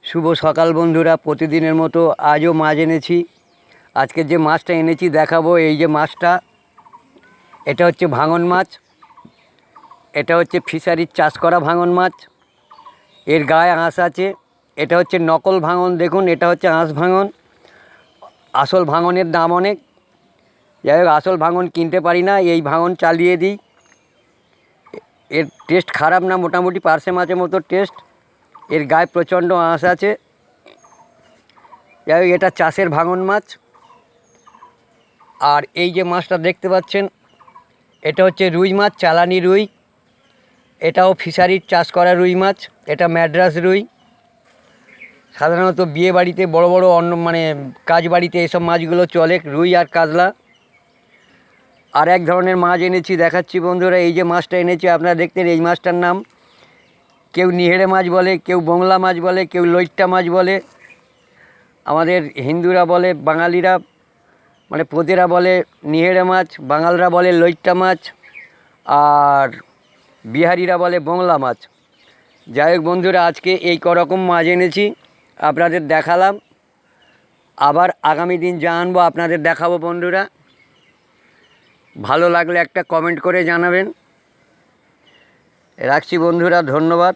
শুভ সকাল বন্ধুরা, প্রতিদিনের মতো আজও মাছ এনেছি। আজকে যে মাছটা এনেছি দেখাবো। এই যে মাছটা, এটা হচ্ছে ভাঙন মাছ। এটা হচ্ছে ফিশারির চাষ করা ভাঙন মাছ। এর গায়ে আঁশ আছে। এটা হচ্ছে নকল ভাঙন। দেখুন, এটা হচ্ছে আঁশ ভাঙন। আসল ভাঙনের দাম অনেক। যাই হোক, আসল ভাঙন কিনতে পারি না, এই ভাঙন চালিয়ে দিই। এর টেস্ট খারাপ না, মোটামুটি পার্শে মাছের মতো টেস্ট। এর গায়ে প্রচণ্ড আঁশ আছে। যাই হোক, এটা চাষের ভাঙন মাছ। আর এই যে মাছটা দেখতে পাচ্ছেন, এটা হচ্ছে রুই মাছ, চালানি রুই। এটাও ফিশারির চাষ করা রুই মাছ। এটা ম্যাড্রাস রুই। সাধারণত বিয়ে বাড়িতে, বড় বড় কাজ বাড়িতে এসব মাছগুলো চলে, রুই আর কাতলা। আর এক ধরনের মাছ এনেছি, দেখাচ্ছি বন্ধুরা। এই যে মাছটা এনেছি, আপনারা দেখতেন, এই মাছটার নাম কেউ নিহেড়ে মাছ বলে, কেউ বংলা মাছ বলে, কেউ লইট্টা মাছ বলে। আমাদের হিন্দুরা বলে, বাঙালিরা পোদেরা বলে নিহেড়ে মাছ, বাঙালরা বলে লইট্টা মাছ, আর বিহারিরা বলে বংলা মাছ। যাই হোক বন্ধুরা, আজকে এই রকম মাছ এনেছি, আপনাদের দেখালাম। আবার আগামী দিন যা আনবো আপনাদের দেখাবো বন্ধুরা। ভালো লাগলে একটা কমেন্ট করে জানাবেন। রাখছি বন্ধুরা, ধন্যবাদ।